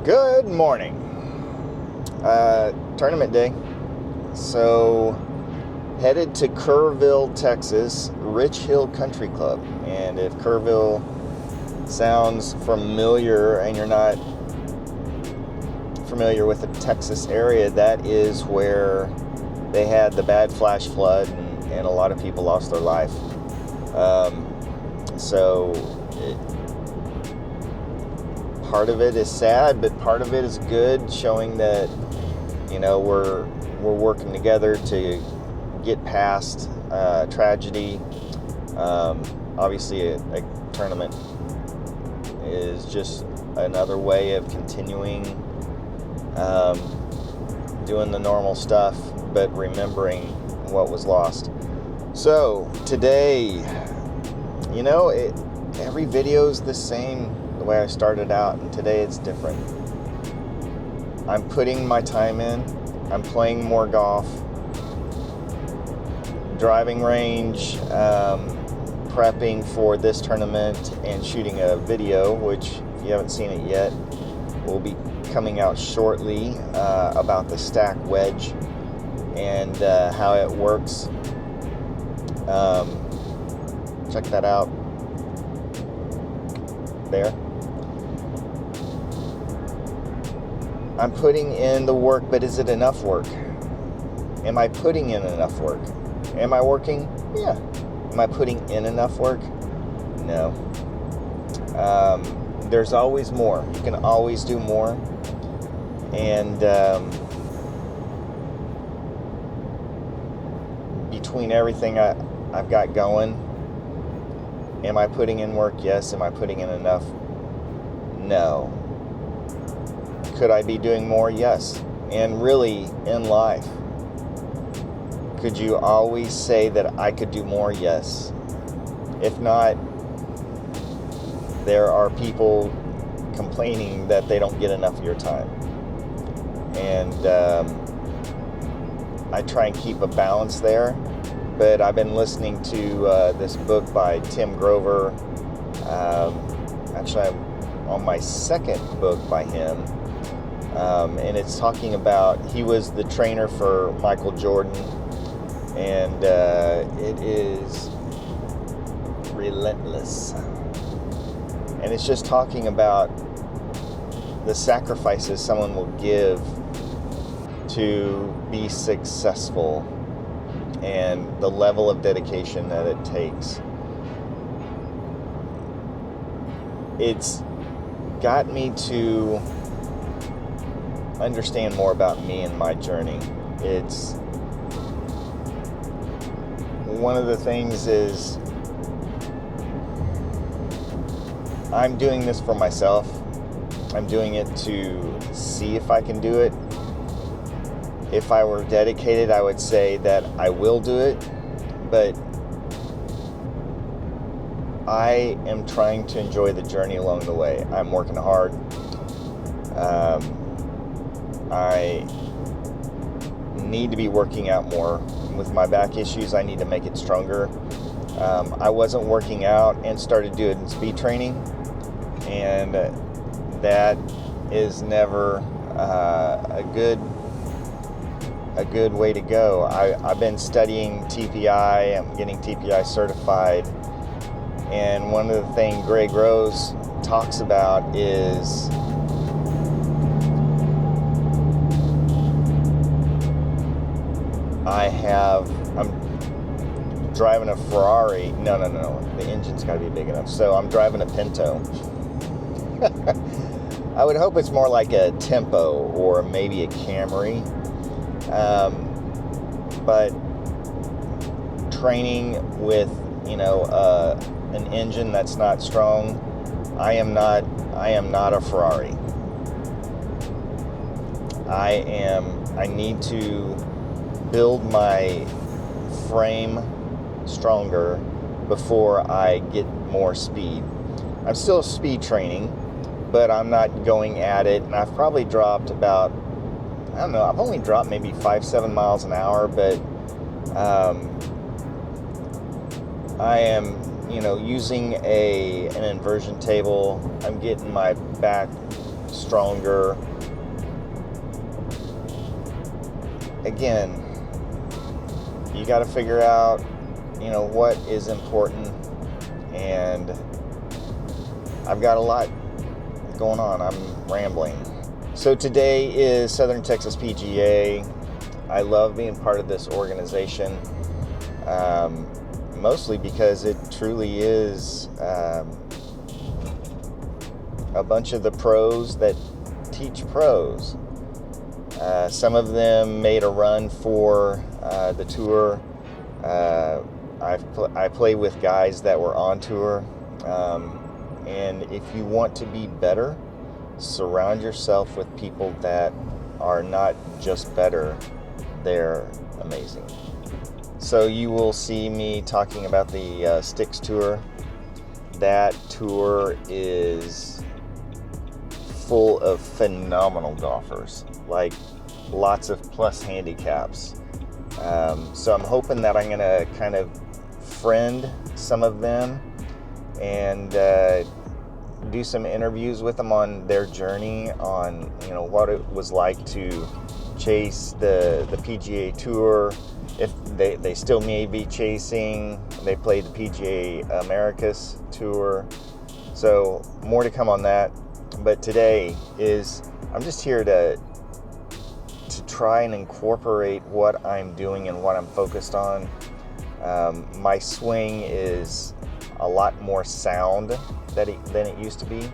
Good morning. Tournament day. So, headed to Kerrville, Texas, Riverhill Country Club. And if Kerrville sounds familiar and you're not familiar with the Texas area, that is where they had the bad flash flood and a lot of people lost their life. Part of it is sad, but part of it is good, showing that, you know, we're working together to get past tragedy. Obviously, a tournament is just another way of continuing doing the normal stuff, but remembering what was lost. So today, you know, every video is the same the way I started out, and today it's different. I'm putting my time in. I'm playing more golf, driving range, prepping for this tournament, and shooting a video, which if you haven't seen it yet, will be coming out shortly, about the stack wedge and how it works. Check that out there. I'm putting in the work, but is it enough work? Am I putting in enough work? Am I working? Yeah. Am I putting in enough work? No. There's always more. You can always do more. And between everything I've got going, am I putting in work? Yes. Am I putting in enough? No. Could I be doing more? Yes. And really, in life, could you always say that I could do more? Yes. If not, there are people complaining that they don't get enough of your time. And I try and keep a balance there. But I've been listening to this book by Tim Grover. Actually, I'm on my second book by him. And it's talking about, he was the trainer for Michael Jordan. And it is relentless. And it's just talking about the sacrifices someone will give to be successful and the level of dedication that it takes. It's got me to understand more about me and my journey. It's one of the things is I'm doing this for myself. I'm doing it to see if I can do it. If I were dedicated, I would say that I will do it, but I am trying to enjoy the journey along the way. I'm working hard. I need to be working out more. With my back issues, I need to make it stronger. I wasn't working out and started doing speed training, and that is never a good way to go. I've been studying TPI. I'm getting TPI certified, and one of the things Greg Rose talks about is I'm driving a Ferrari. No. The engine's got to be big enough. So I'm driving a Pinto. I would hope it's more like a Tempo or maybe a Camry. But training with, an engine that's not strong, I am not a Ferrari. I need to build my frame stronger before I get more speed. I'm still speed training, but I'm not going at it, and I've probably dropped about, I've only dropped maybe 5-7 miles an hour, but I am, using an inversion table. I'm getting my back stronger. Again, you got to figure out, you know, what is important, and I've got a lot going on. I'm rambling. So today is Southern Texas PGA. I love being part of this organization, mostly because it truly is a bunch of the pros that teach pros. Some of them made a run for the tour. I play with guys that were on tour, and if you want to be better, surround yourself with people that are not just better, they're amazing. So you will see me talking about the Sticks Tour. That tour is full of phenomenal golfers, like lots of plus handicaps. So I'm hoping that I'm going to kind of friend some of them and do some interviews with them on their journey, on, you know, what it was like to chase the PGA Tour, if they still may be chasing. They played the PGA Americas Tour, so more to come on that. But today is, I'm just here to try and incorporate what I'm doing and what I'm focused on. My swing is a lot more sound than it used to be.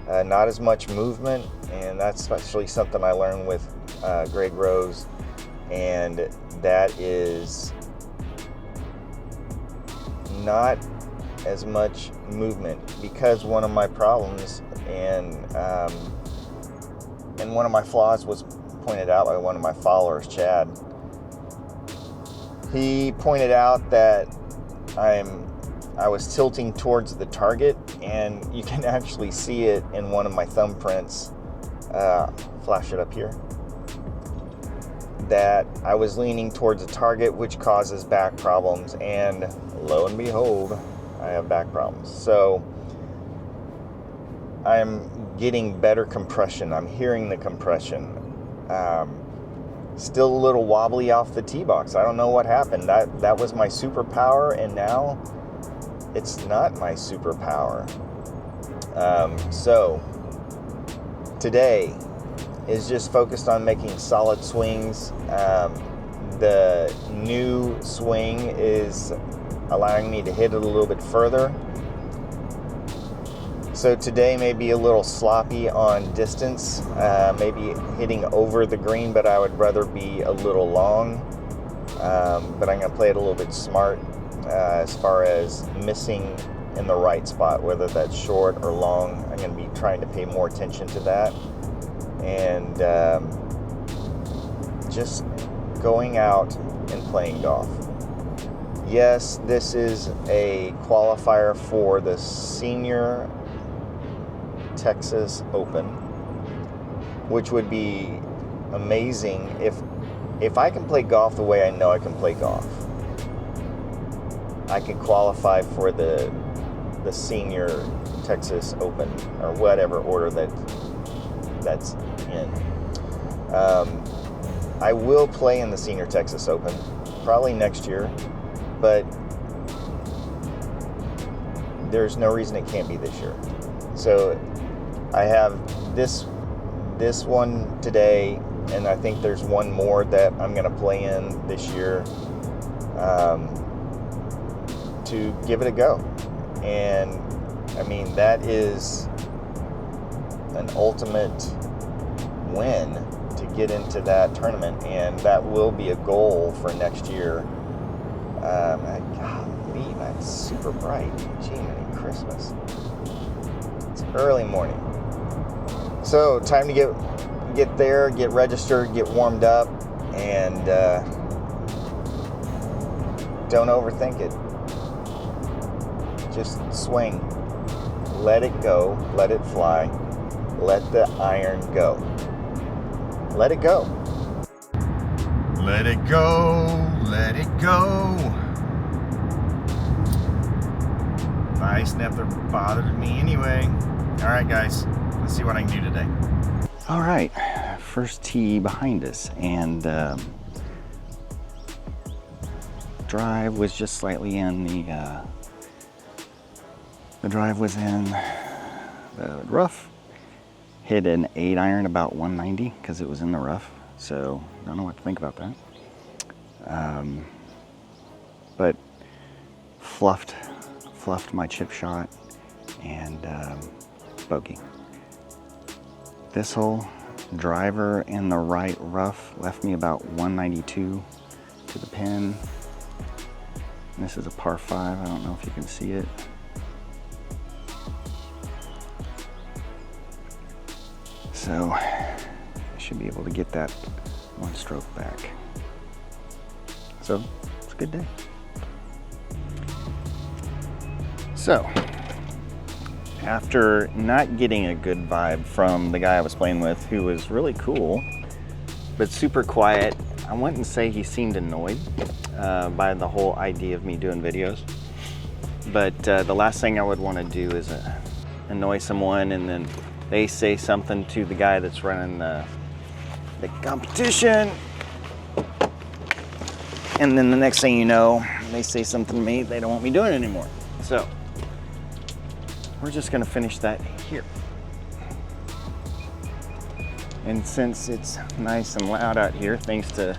Not as much movement, and that's actually something I learned with Greg Rose, and that is not as much movement, because one of my problems and one of my flaws was pointed out by one of my followers, Chad. He pointed out that I was tilting towards the target, and you can actually see it in one of my thumbprints. Flash it up here. That I was leaning towards the target, which causes back problems, and lo and behold, I have back problems. So I'm getting better compression. I'm hearing the compression. Still a little wobbly off the tee box. I don't know what happened. That was my superpower, and now it's not my superpower. So today is just focused on making solid swings. The new swing is allowing me to hit it a little bit further. So today may be a little sloppy on distance, maybe hitting over the green, but I would rather be a little long. But I'm going to play it a little bit smart as far as missing in the right spot, whether that's short or long. I'm going to be trying to pay more attention to that. And just going out and playing golf. Yes, this is a qualifier for the Senior Texas Open, which would be amazing if I can play golf the way I know I can play golf. I can qualify for the Senior Texas Open, or whatever order that's in. I will play in the Senior Texas Open probably next year, but there's no reason it can't be this year. So I have this one today, and I think there's one more that I'm going to play in this year to give it a go. And I mean, that is an ultimate win to get into that tournament, and that will be a goal for next year. Golly, that's super bright. Gee, Merry Christmas. It's early morning. So, time to get there, get registered, get warmed up, and don't overthink it. Just swing. Let it go. Let it fly. Let the iron go. Let it go. Let it go. Let it go. The ice never bothered me anyway. Alright guys, let's see what I can do today. All right, first tee behind us, and drive was just slightly in the drive was in the rough. Hit an 8-iron about 190 because it was in the rough, so don't know what to think about that. But fluffed my chip shot and bogey. This hole, driver in the right rough, left me about 192 to the pin. And this is a par 5. I don't know if you can see it. So I should be able to get that 1 stroke back. So it's a good day. So after not getting a good vibe from the guy I was playing with, who was really cool, but super quiet, I wouldn't say he seemed annoyed by the whole idea of me doing videos. But the last thing I would want to do is annoy someone and then they say something to the guy that's running the competition. And then the next thing you know, they say something to me, they don't want me doing it anymore. So we're just gonna finish that here. And since it's nice and loud out here, thanks to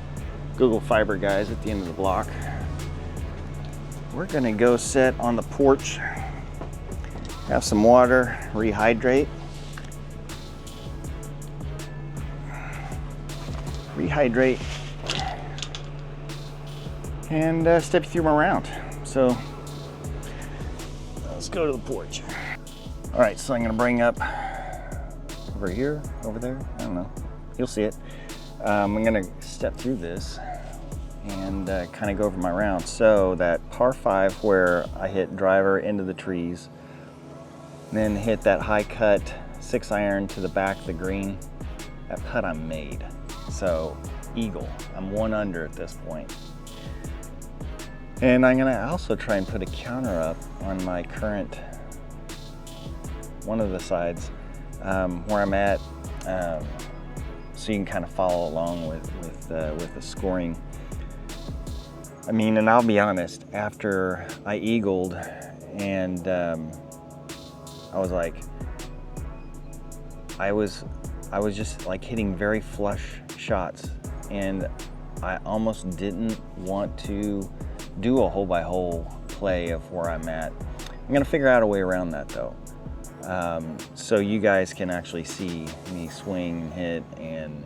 Google Fiber guys at the end of the block, we're gonna go sit on the porch, have some water, rehydrate, and step you through my round. So let's go to the porch. All right, so I'm gonna bring up over here, over there, I don't know, you'll see it. I'm gonna step through this and kind of go over my round. So that par 5 where I hit driver into the trees, then hit that high cut 6-iron to the back of the green, that putt I made. So eagle, I'm 1 under at this point. And I'm gonna also try and put a counter up on my current, one of the sides where I'm at, so you can kind of follow along with the scoring. I mean, and I'll be honest, after I eagled and I was like, I was just like hitting very flush shots, and I almost didn't want to do a hole by hole play of where I'm at. I'm gonna figure out a way around that though. So you guys can actually see me swing and hit and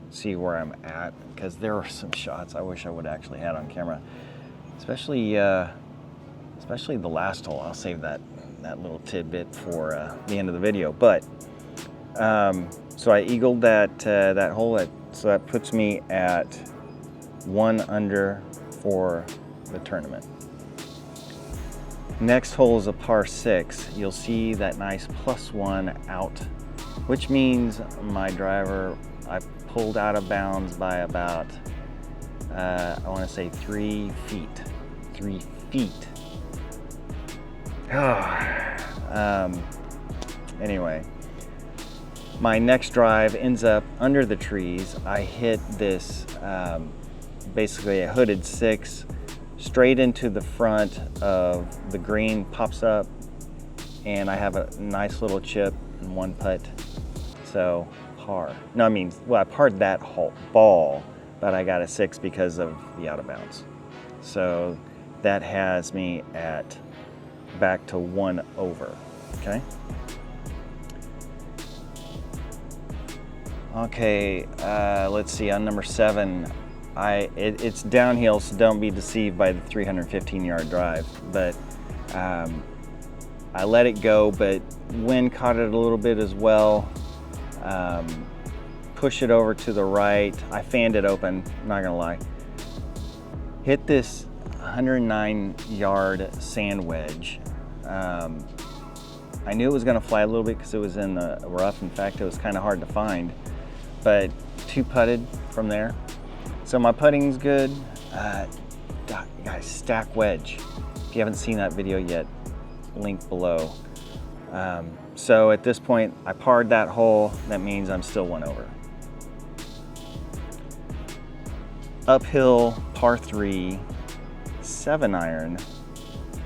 see where I'm at, because there are some shots I wish I would actually had on camera, especially the last hole. I'll save that little tidbit for the end of the video. But so I eagled that hole, so that puts me at 1 under for the tournament. Next hole is a par 6. You'll see that nice +1 out, which means my driver, I pulled out of bounds by about, I want to say 3 feet. 3 feet. Anyway, my next drive ends up under the trees. I hit this, basically a hooded 6, straight into the front of the green, pops up, and I have a nice little chip and 1 putt. So par. No, I mean, well, I parred that ball, but I got a 6 because of the out of bounds. So that has me at back to 1 over. Okay. Okay, let's see, on number 7, it's downhill, so don't be deceived by the 315-yard drive, but I let it go, but wind caught it a little bit as well. Push it over to the right. I fanned it open, not gonna lie. Hit this 109-yard sand wedge. I knew it was gonna fly a little bit because it was in the rough. In fact, it was kind of hard to find, but 2 putted from there. So my putting's good. Guys, stack wedge. If you haven't seen that video yet, link below. So at this point, I parred that hole. That means I'm still 1 over. Uphill, par 3, 7-iron,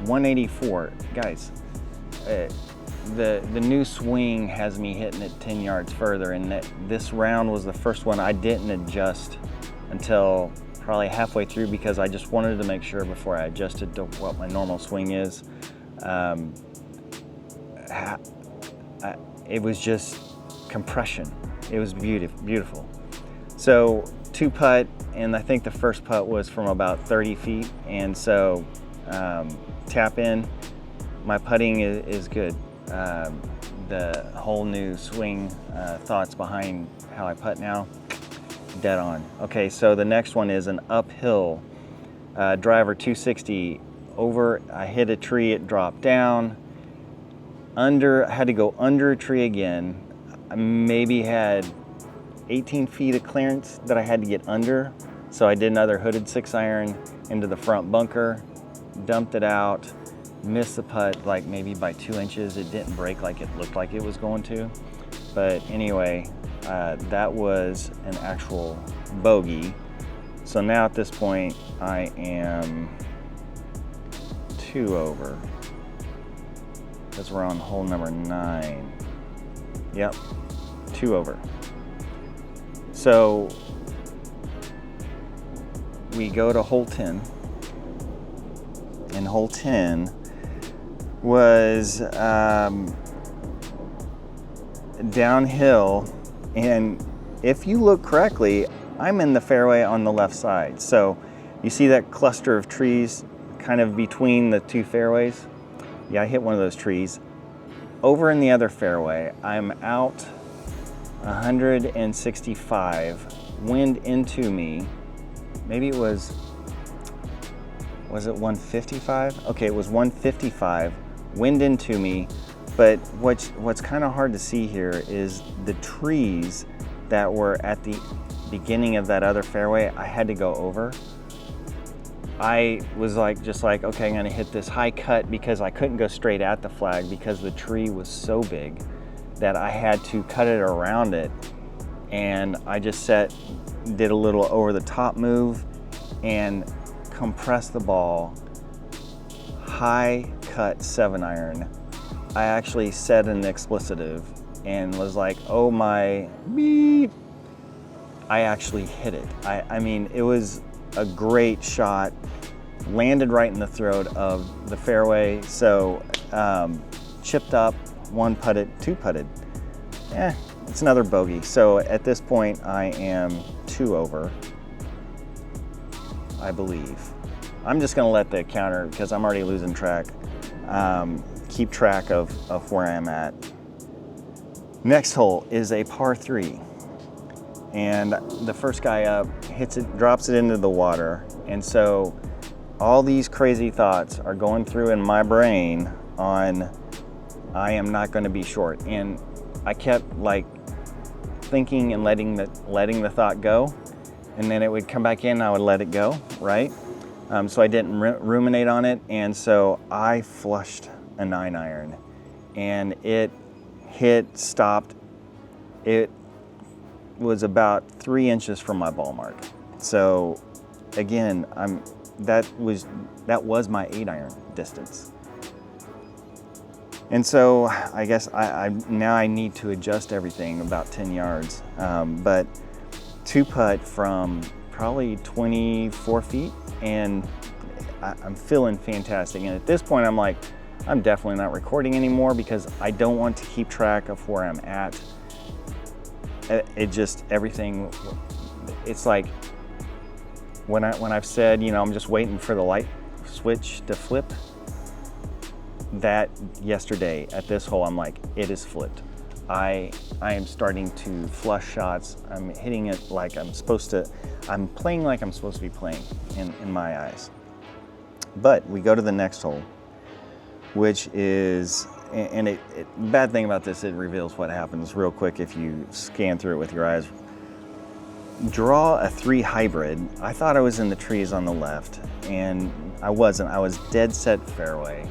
184. Guys, the new swing has me hitting it 10 yards further, and this round was the first one I didn't adjust until probably halfway through, because I just wanted to make sure before I adjusted to what my normal swing is. It was just compression. It was beautiful. So 2-putt, and I think the first putt was from about 30 feet, and so tap in. My putting is good. The whole new swing thoughts behind how I putt now, dead on. Okay, so the next one is an uphill driver 260 over. I hit a tree, it dropped down. I had to go under a tree again. I maybe had 18 feet of clearance that I had to get under. So I did another hooded 6-iron into the front bunker, dumped it out, missed the putt like maybe by 2 inches. It didn't break like it looked like it was going to. But anyway, that was an actual bogey. So now at this point, I am 2 over. Because we're on hole number 9. Yep, 2 over. So we go to hole 10. And hole 10 was downhill. And if you look correctly, I'm in the fairway on the left side. So you see that cluster of trees kind of between the 2 fairways? Yeah, I hit one of those trees. Over in the other fairway, I'm out 165, wind into me. Maybe it was it 155? Okay, it was 155, wind into me. But what's kind of hard to see here is the trees that were at the beginning of that other fairway, I had to go over. I was just like, okay, I'm gonna hit this high cut, because I couldn't go straight at the flag because the tree was so big that I had to cut it around it. And I just did a little over the top move and compressed the ball, high cut 7-iron. I actually said an explicitive and was like, oh my beep. I actually hit it. I mean, it was a great shot, landed right in the throat of the fairway. So chipped up, 1-putted, 2-putted. It's another bogey. So at this point, I am 2 over, I believe. I'm just gonna let the counter, because I'm already losing track, keep track of where I'm at. Next hole is a par 3. And the first guy up hits it, drops it into the water. And so all these crazy thoughts are going through in my brain on, I am not going to be short. And I kept thinking and letting the thought go. And then it would come back in and I would let it go, right? So I didn't ruminate on it. And so I flushed a 9-iron and it stopped. It was about 3 inches from my ball mark. So again, that was my 8-iron distance. And so I guess now I need to adjust everything about 10 yards. But 2-putt from probably 24 feet, and I'm feeling fantastic. And at this point, I'm like, I'm definitely not recording anymore because I don't want to keep track of where I'm at. It just, everything, it's like when I've said, I'm just waiting for the light switch to flip, that yesterday at this hole, I'm like, it is flipped. I am starting to flush shots. I'm hitting it like I'm supposed to. I'm playing like I'm supposed to be playing in my eyes. But we go to the next hole, which is, and bad thing about this, it reveals what happens real quick if you scan through it with your eyes. Draw a 3 hybrid. I thought I was in the trees on the left, and I wasn't. I was dead set fairway.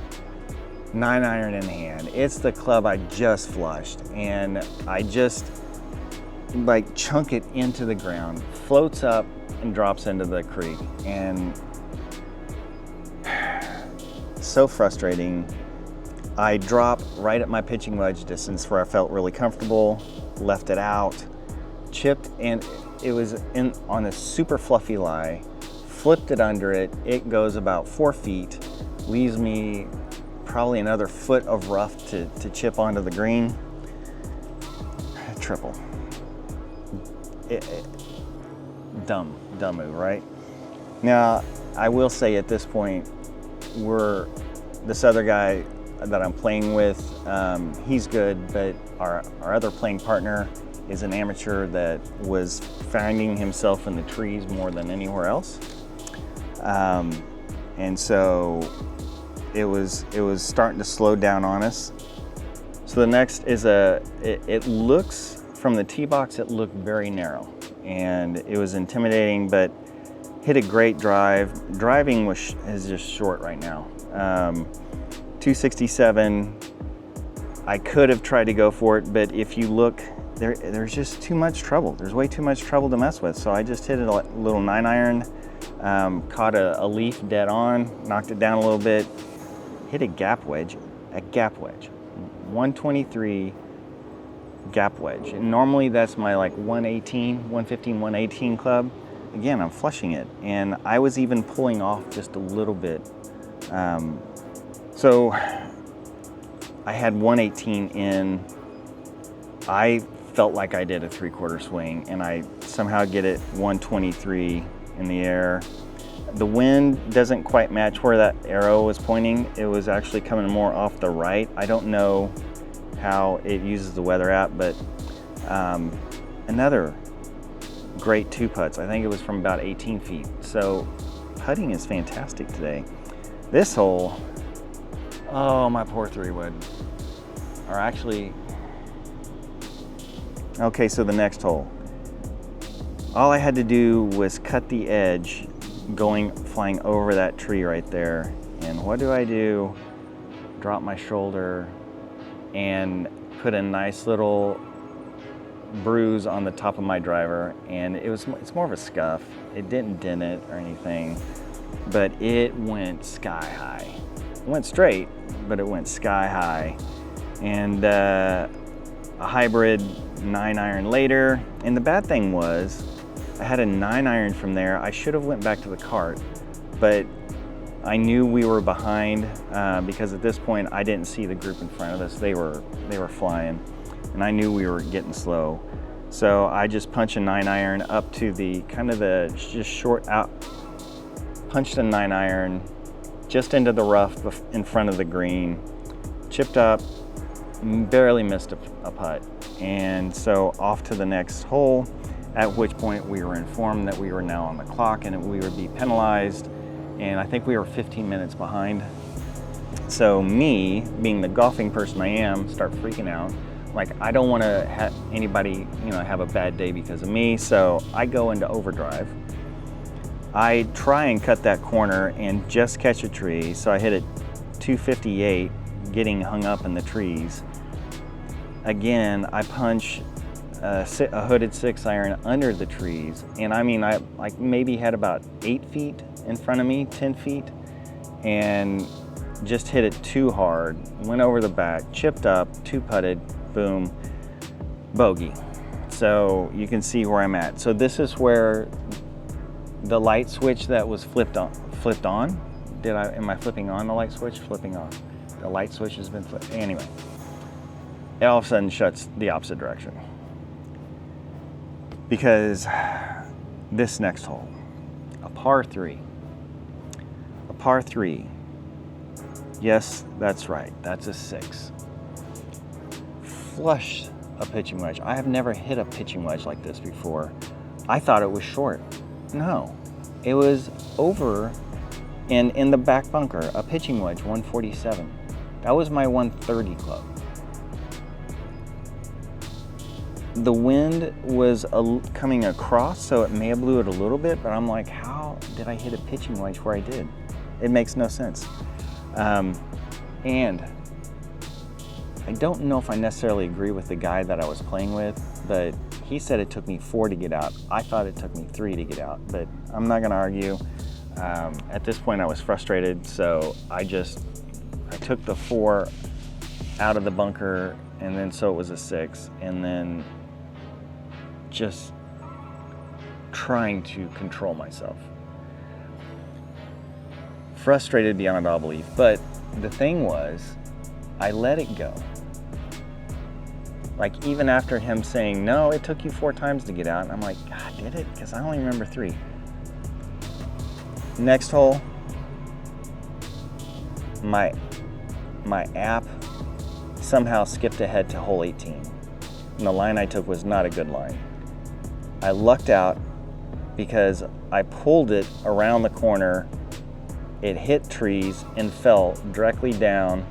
9-iron in hand. It's the club I just flushed, and I just like chunk it into the ground, floats up and drops into the creek, and so frustrating. I drop right at my pitching wedge distance where I felt really comfortable, left it out, chipped, and it was in on a super fluffy lie, flipped it under it. It goes about 4 feet, leaves me probably another foot of rough to chip onto the green. Triple. Dumb move, right? Now, I will say at this point, this other guy that I'm playing with, he's good, but our other playing partner is an amateur that was finding himself in the trees more than anywhere else. And so it was starting to slow down on us. So the next is it looks, from the tee box, it looked very narrow, and it was intimidating, but hit a great drive. Driving is just short right now. 267, I could have tried to go for it, but if you look, there's just too much trouble. There's way too much trouble to mess with. So I just hit a little 9-iron, caught a leaf dead on, knocked it down a little bit, hit a gap wedge, 123 gap wedge. And normally that's my like 115, 118 club. Again, I'm flushing it, and I was even pulling off just a little bit. So I had 118 in. I felt like I did a 3/4 swing, and I somehow get it 123 in the air. The wind doesn't quite match where that arrow was pointing. It was actually coming more off the right. I don't know how it uses the weather app, but another great 2 putts. I think it was from about 18 feet. So putting is fantastic today. This hole, oh, my poor 3-wood. Or actually, okay, so the next hole. All I had to do was cut the edge flying over that tree right there. And what do? Drop my shoulder and put a nice little bruise on the top of my driver, and it's more of a scuff. It didn't dent it or anything, but it went sky high. It went straight, but it went sky high. And a hybrid 9-iron later, and the bad thing was I had a 9-iron from there. I should have went back to the cart, but I knew we were behind because at this point I didn't see the group in front of us. They were flying, and I knew we were getting slow. So I just punched a 9-iron up to the just short out, punched a 9-iron just into the rough in front of the green, chipped up, barely missed a putt. And so off to the next hole, at which point we were informed that we were now on the clock and we would be penalized. And I think we were 15 minutes behind. So me, being the golfing person I am, start freaking out. Like, I don't want to have anybody, have a bad day because of me. So I go into overdrive. I try and cut that corner and just catch a tree. So I hit it 258, getting hung up in the trees. Again, I punch a hooded 6-iron under the trees. And I mean, I maybe had about 8 feet in front of me, 10 feet, and just hit it too hard. Went over the back, chipped up, 2-putted, boom, bogey. So you can see where I'm at. So this is where the light switch that was flipped on. Am I flipping on the light switch? Flipping on. The light switch has been flipped. Anyway, it all of a sudden shuts the opposite direction. Because this next hole, a par 3. A par 3. Yes, that's right. That's a 6. Flush a pitching wedge. I have never hit a pitching wedge like this before. I thought it was short. No, it was over and in the back bunker, a pitching wedge, 147. That was my 130 club. The wind was coming across, so it may have blew it a little bit, but I'm like, how did I hit a pitching wedge where I did? It makes no sense. And I don't know if I necessarily agree with the guy that I was playing with, but he said it took me 4 to get out. I thought it took me 3 to get out, but I'm not gonna argue. At this point I was frustrated, so I took the 4 out of the bunker, and then so it was a 6, and then just trying to control myself. Frustrated beyond all belief, but the thing was, I let it go. Like, even after him saying, no, it took you 4 times to get out, and I'm like, God, did it? Because I only remember 3. Next hole, my app somehow skipped ahead to hole 18. And the line I took was not a good line. I lucked out because I pulled it around the corner. It hit trees and fell directly down,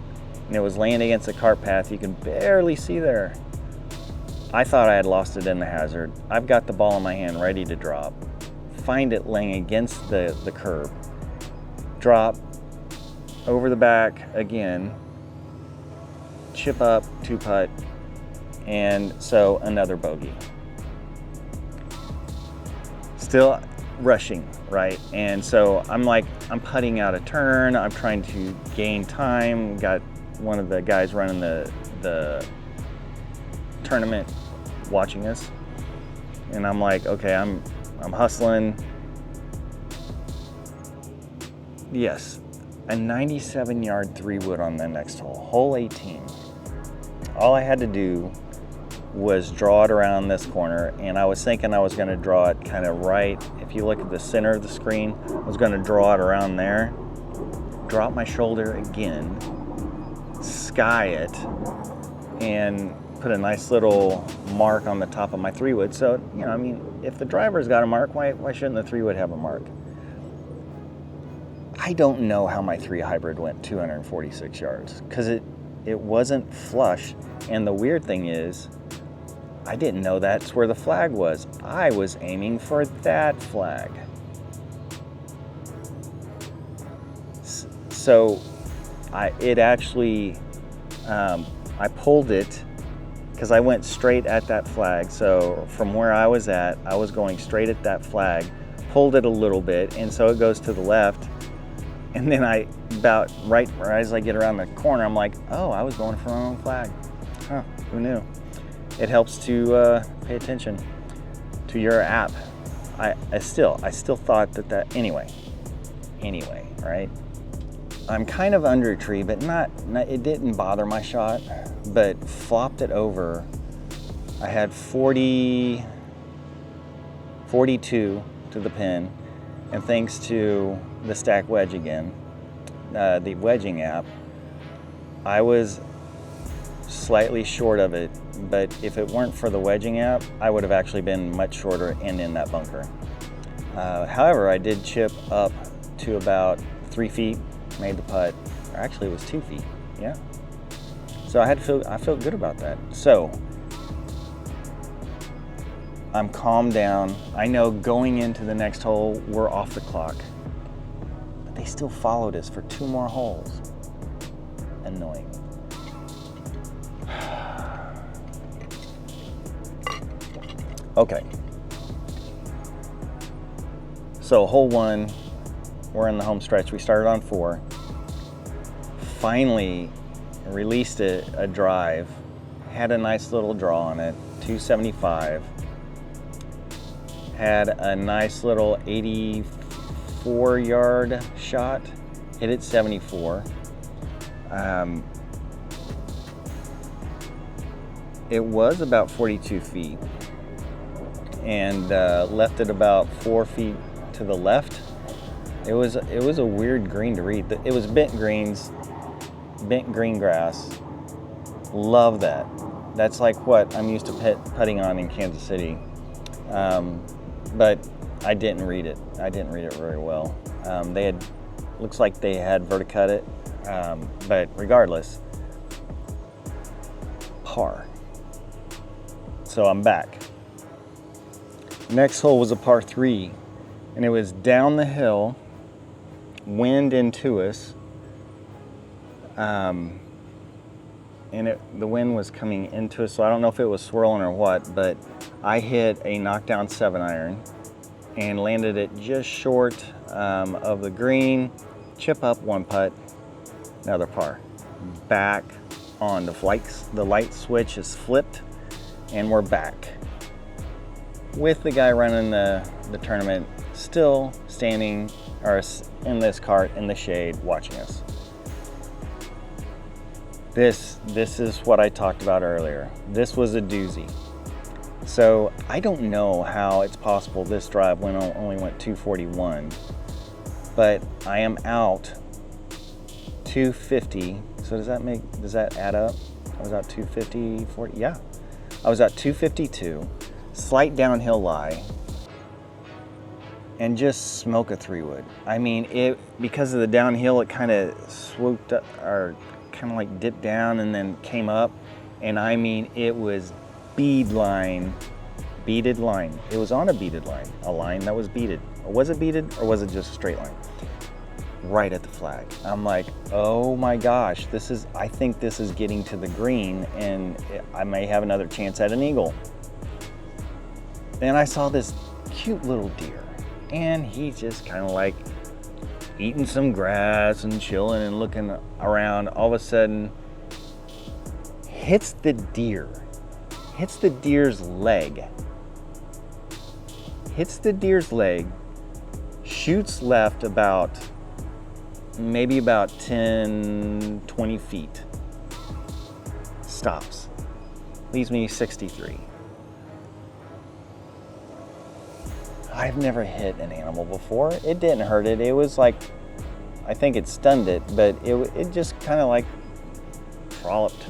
and it was laying against a cart path. You can barely see there. I thought I had lost it in the hazard. I've got the ball in my hand ready to drop. Find it laying against the curb. Drop, over the back again, chip up, 2-putt, and so another bogey. Still rushing, right? And so I'm putting out a turn, I'm trying to gain time, got one of the guys running the tournament watching us, and I'm like, okay, I'm hustling. Yes, a 97-yard 3-wood on the next hole, hole 18. All I had to do was draw it around this corner, and I was thinking I was going to draw it kind of right. If you look at the center of the screen, I was going to draw it around there, drop my shoulder again, sky it, and put a nice little mark on the top of my 3-wood. So, you know, I mean, if the driver's got a mark, why shouldn't the 3-wood have a mark? I don't know how my 3 hybrid went 246 yards, because it wasn't flush. And the weird thing is, I didn't know that's where the flag was. I was aiming for that flag. So I pulled it because I went straight at that flag. So from where I was at, I was going straight at that flag, pulled it a little bit, and so it goes to the left. And then about right as I get around the corner, I'm like, oh, I was going for my own flag. Huh, who knew? It helps to pay attention to your app. I still thought that anyway, right? I'm kind of under a tree, but not it didn't bother my shot, but flopped it over. I had 42 to the pin, and thanks to the Stack Wedge again, the wedging app, I was slightly short of it, but if it weren't for the wedging app, I would have actually been much shorter and in that bunker. However, I did chip up to about 3 feet, made the putt, or actually it was 2 feet, yeah. So I felt good about that. So I'm calmed down. I know going into the next hole, we're off the clock, but they still followed us for 2 more holes. Annoying. Okay. So hole 1, we're in the home stretch. We started on 4. Finally released a drive. Had a nice little draw on it, 275. Had a nice little 84-yard shot. Hit it 74. It was about 42 feet. And left it about 4 feet to the left. It was a weird green to read. It was bent green grass. Love that. That's like what I'm used to putting on in Kansas City. But I didn't read it. I didn't read it very well. Looks like they had verticut it, but regardless, par. So I'm back. Next hole was a par 3, and it was down the hill, wind into us. and the wind was coming into us, so I don't know if it was swirling or what, but I hit a knockdown 7-iron and landed it just short of the green, chip up 1 putt, another par. Back on the light switch is flipped, and we're back with the guy running the tournament still standing or in this cart in the shade watching us. This is what I talked about earlier. This was a doozy. So I don't know how it's possible this drive only went 241, but I am out 250. So does that add up? I was out 250, 40, yeah. I was at 252, slight downhill lie, and just smoke a 3-wood. I mean, because of the downhill, it kind of swooped up, or kind of like dipped down and then came up, and I mean, it was beaded line. It was on a beaded line, a line that was beaded. Or was it beaded, or was it just a straight line? Right at the flag. I'm like, oh my gosh, I think this is getting to the green, and I may have another chance at an eagle. Then I saw this cute little deer, and he's just kind of like eating some grass and chilling and looking around. All of a sudden, hits the deer's leg. Shoots left maybe about 10, 20 feet. Stops. Leaves me 63. I've never hit an animal before. It didn't hurt it. It was like, I think it stunned it, but it just kind of like trolloped.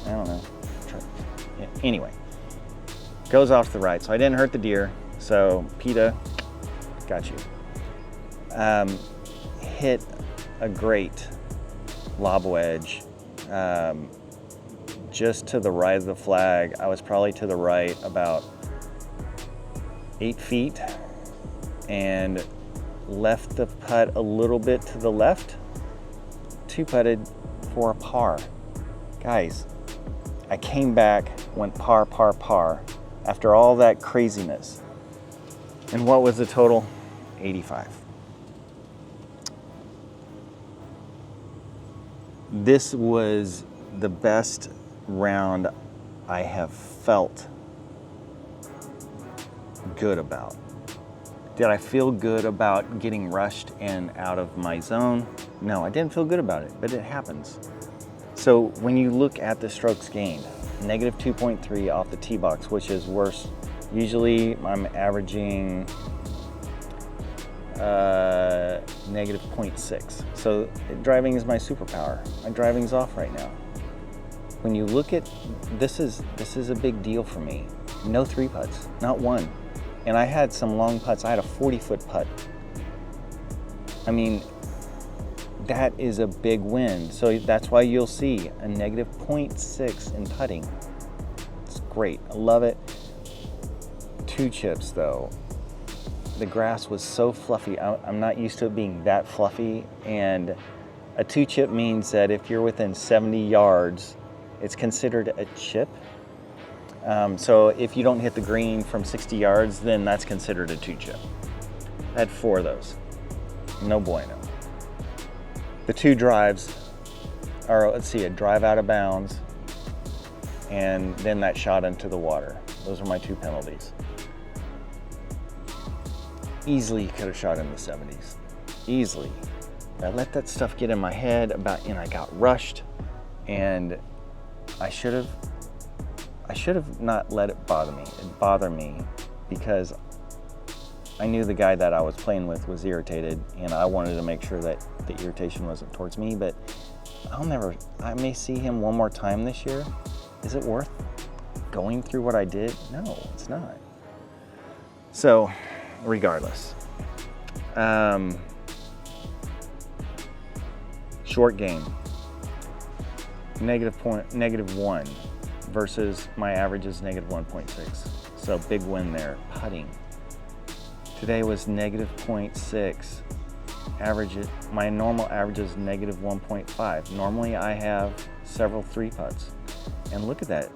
I don't know. Yeah. Anyway, goes off to the right. So I didn't hurt the deer. So PETA, got you. Hit a great lob wedge just to the right of the flag. I was probably to the right about 8 feet and left the putt a little bit to the left. 2-putted for a par. Guys, I came back, went par after all that craziness. And what was the total? 85. This was the best round I have felt good about. Did I feel good about getting rushed and out of my zone? No, I didn't feel good about it, but it happens. So when you look at the strokes gained, negative 2.3 off the tee box, which is worse. Usually I'm averaging negative 0.6. So driving is my superpower. My driving's off right now. When you look at, this is a big deal for me. No 3 putts, not one. And I had some long putts. I had a 40-foot putt. I mean, that is a big win. So that's why you'll see a negative 0.6 in putting. It's great, I love it. 2 chips though. The grass was so fluffy. I'm not used to it being that fluffy. And a 2 chip means that if you're within 70 yards, it's considered a chip. So if you don't hit the green from 60 yards, then that's considered a 2 chip. I had 4 of those. No bueno. The 2 drives are, let's see, a drive out of bounds and then that shot into the water. Those are my 2 penalties. Easily could have shot in the 70s. Easily. I let that stuff get in my head and I got rushed, and I should have not let it bother me. It bothered me because I knew the guy that I was playing with was irritated, and I wanted to make sure that the irritation wasn't towards me, but I may see him one more time this year. Is it worth going through what I did? No, it's not. So, regardless. Short game. -1 versus my average is -1.6. So big win there. Putting. Today was -0.6. my normal average is negative 1.5. Normally I have several 3 putts. And look at that.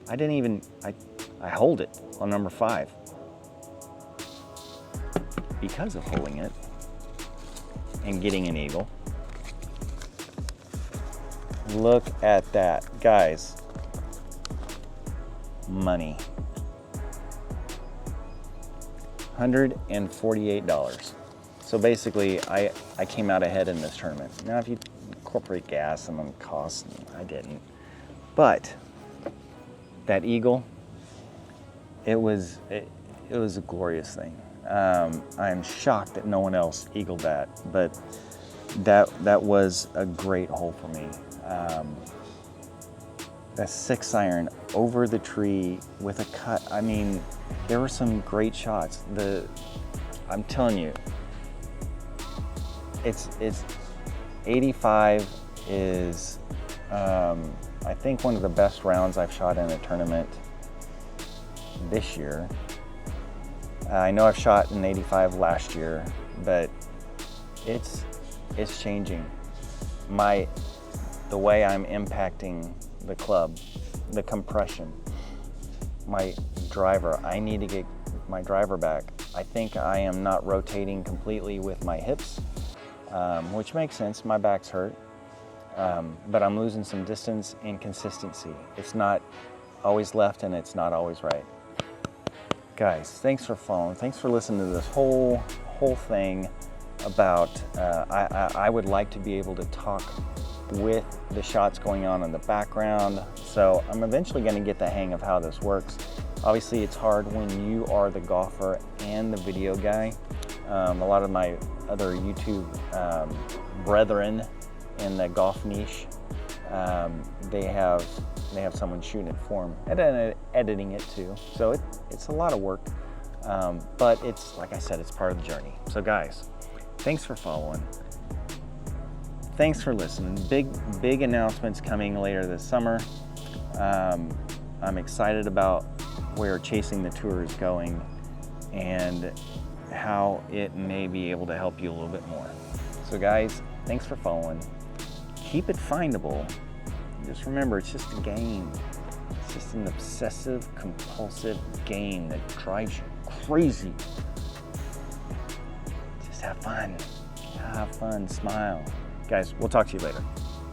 I didn't even, I hold it on number 5 because of holding it and getting an eagle. Look at that, guys. Money. $148. So basically, I came out ahead in this tournament. Now, if you incorporate gas and then costs, I didn't. But that eagle, it was a glorious thing. I'm shocked that no one else eagled that, but that was a great hole for me. That 6-iron over the tree with a cut. I mean, there were some great shots. I'm telling you, it's 85 is I think one of the best rounds I've shot in a tournament this year. I know I've shot an 85 last year, but it's changing. The way I'm impacting the club, the compression, my driver, I need to get my driver back. I think I am not rotating completely with my hips, which makes sense, my back's hurt, but I'm losing some distance and consistency. It's not always left and it's not always right. Guys, thanks for following, thanks for listening to this whole thing about, I would like to be able to talk with the shots going on in the background. So I'm eventually going to get the hang of how this works. Obviously it's hard when you are the golfer and the video guy. A lot of my other YouTube brethren in the golf niche, they have someone shooting it for them and editing it too. So it's a lot of work, but it's, like I said, it's part of the journey. So guys, thanks for following. Thanks for listening. Big announcements coming later this summer. I'm excited about where Chasing the Tour is going and how it may be able to help you a little bit more. So guys, thanks for following. Keep it findable. Just remember, it's just a game. It's just an obsessive, compulsive game that drives you crazy. Just have fun. Have fun, smile. Guys, we'll talk to you later.